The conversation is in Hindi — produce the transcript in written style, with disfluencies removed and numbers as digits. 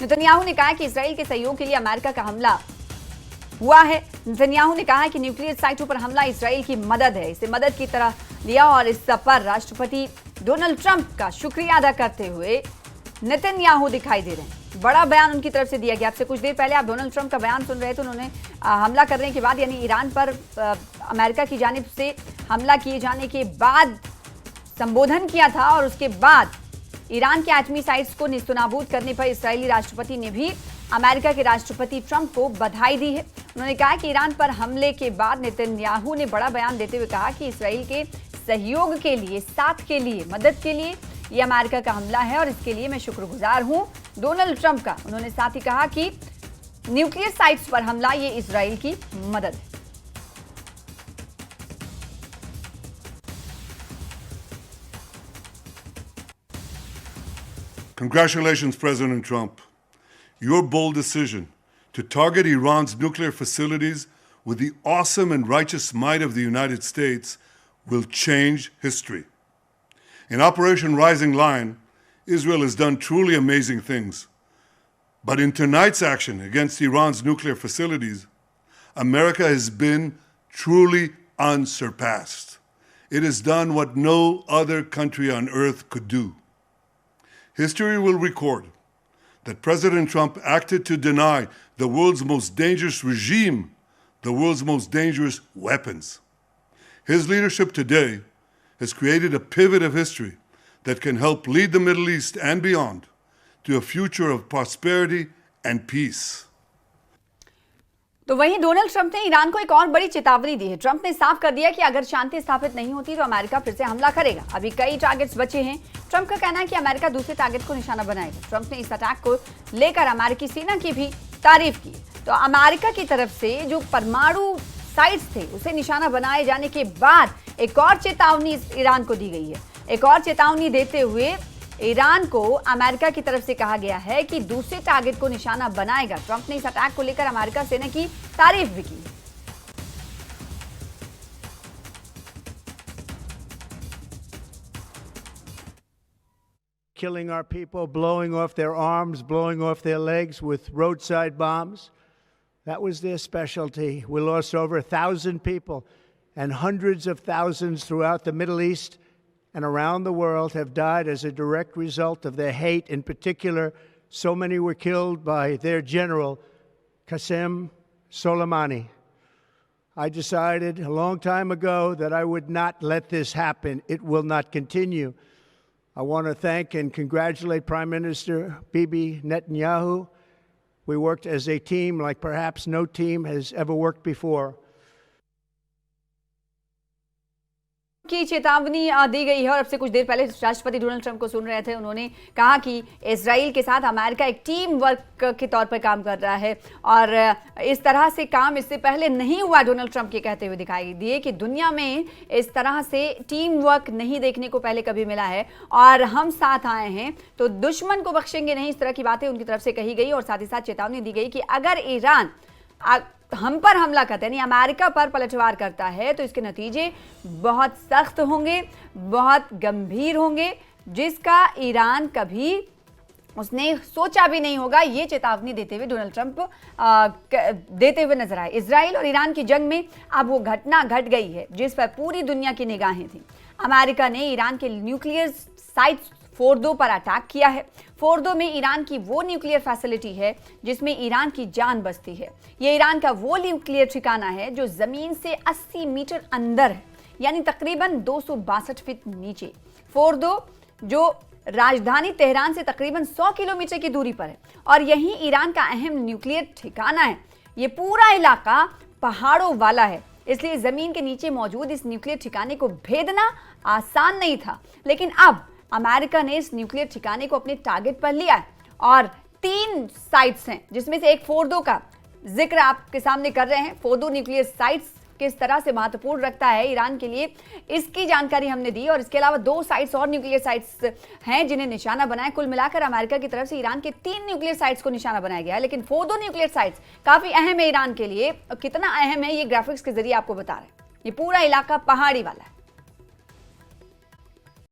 नेतन्याहू ने कहा कि इसराइल के सहयोग के लिए अमेरिका का हमला हुआ है। नेतन्याहू ने कहा कि न्यूक्लियर साइटों पर हमला इसराइल की मदद है, इसे मदद की तरह लिया और इस पर राष्ट्रपति डोनाल्ड ट्रंप का शुक्रिया अदा करते हुए नेतन्याहू दिखाई दे रहे हैं। बड़ा बयान उनकी तरफ से दिया गया। आपसे कुछ देर पहले आप डोनाल्ड ट्रंप का बयान सुन रहे थे। उन्होंने हमला करने के बाद यानी ईरान पर अमेरिका की जानिब से हमला किए जाने के बाद संबोधन किया था और उसके बाद ईरान के एटमी साइट्स को नेस्तनाबूद करने पर इस्राएली राष्ट्रपति ने भी अमेरिका के राष्ट्रपति ट्रंप को बधाई दी है। उन्होंने कहा कि ईरान पर हमले के बाद नेतन्याहू ने बड़ा बयान देते हुए कहा कि इसराइल के सहयोग के लिए, साथ के लिए, मदद के लिए ये अमेरिका का हमला है और इसके लिए मैं शुक्रगुजार हूं डोनाल्ड ट्रंप का। उन्होंने साथ ही कहा कि न्यूक्लियर साइट्स पर हमला ये इसराइल की मदद है। Congratulations, President Trump. Your bold decision to target Iran's nuclear facilities with the awesome and righteous might of the United States will change history. In Operation Rising Lion, Israel has done truly amazing things. But in tonight's action against Iran's nuclear facilities, America has been truly unsurpassed. It has done what no other country on earth could do. History will record that President Trump acted to deny the world's most dangerous regime the world's most dangerous weapons. His leadership today has created a pivot of history that can help lead the Middle East and beyond to a future of prosperity and peace. तो वहीं डोनाल्ड ट्रंप ने ईरान को एक और बड़ी चेतावनी दी है। ट्रंप ने साफ कर दिया कि अगर शांति स्थापित नहीं होती तो अमेरिका फिर से हमला करेगा। अभी कई टारगेट्स बचे हैं। ट्रंप का कहना है कि अमेरिका दूसरे टारगेट को निशाना बनाएगा। ट्रंप ने इस अटैक को लेकर अमेरिकी सेना की भी तारीफ की। तो अमेरिका की तरफ से जो परमाणु साइट्स थे उसे निशाना बनाए जाने के बाद एक और चेतावनी ईरान को दी गई है। एक और चेतावनी देते हुए ईरान को अमेरिका की तरफ से कहा गया है कि दूसरे टारगेट को निशाना बनाएगा। ट्रंप ने इस अटैक को लेकर अमेरिका सेना की तारीफ भी की। Killing our people, blowing off their arms, blowing off their legs with roadside bombs. That was their specialty. We lost over 1,000 people, and hundreds of thousands throughout the Middle East and around the world have died as a direct result of their hate. In particular, so many were killed by their general, Qasem Soleimani. I decided a long time ago that I would not let this happen. It will not continue. I want to thank and congratulate Prime Minister Bibi Netanyahu. We worked as a team like perhaps no team has ever worked before. की चेतावनी दी गई है और अब से कुछ देर पहले राष्ट्रपति डोनाल्ड ट्रंप को सुन रहे थे। उन्होंने कहा कि इजराइल के साथ अमेरिका एक टीम वर्क के तौर पर काम कर रहा है और इस तरह से काम इससे पहले नहीं हुआ। डोनाल्ड ट्रंप के कहते हुए दिखाई दिए कि दुनिया में इस तरह से टीम वर्क नहीं देखने को पहले कभी मिला है और हम साथ आए हैं तो दुश्मन को बख्शेंगे नहीं। इस तरह की बातें उनकी तरफ से कही गई और साथ ही साथ चेतावनी दी गई कि अगर ईरान हम पर हमला करता है यानी अमेरिका पर पलटवार करता है तो इसके नतीजे बहुत सख्त होंगे, बहुत गंभीर होंगे, जिसका ईरान कभी उसने सोचा भी नहीं होगा। ये चेतावनी देते हुए डोनाल्ड ट्रंप देते हुए नजर आए। इजराइल और ईरान की जंग में अब वो घटना घट गई है जिस पर पूरी दुनिया की निगाहें थी। अमेरिका ने ईरान के न्यूक्लियर साइट्स फोर्दो पर अटैक किया है। फोर्दो में ईरान की वो न्यूक्लियर फैसिलिटी है जिसमें ईरान की जान बसती है। ये ईरान का वो न्यूक्लियर ठिकाना है जो जमीन से 80 मीटर अंदर है, यानी तकरीबन 262 फीट नीचे। फोर्दो जो राजधानी तेहरान से तकरीबन 100 किलोमीटर की दूरी पर है और यही ईरान का अहम न्यूक्लियर ठिकाना है। ये पूरा इलाका पहाड़ों वाला है, इसलिए जमीन के नीचे मौजूद इस न्यूक्लियर ठिकाने को भेदना आसान नहीं था। लेकिन अब अमेरिका ने इस न्यूक्लियर ठिकाने को अपने टारगेट पर लिया है और 3 साइट्स हैं जिसमें से एक फोर्दो का जिक्र आपके सामने कर रहे हैं। फोर्दो न्यूक्लियर साइट्स किस तरह से महत्वपूर्ण रखता है ईरान के लिए, इसकी जानकारी हमने दी और इसके अलावा 2 साइट्स और न्यूक्लियर साइट्स हैं जिन्हें निशाना बनाया। कुल मिलाकर अमेरिका की तरफ से ईरान के 3 न्यूक्लियर साइट्स को निशाना बनाया गया है। लेकिन फोर्दो न्यूक्लियर साइट्स काफी अहम है ईरान के लिए। कितना अहम है ये ग्राफिक्स के जरिए आपको बता रहे हैं। ये पूरा इलाका पहाड़ी वाला है।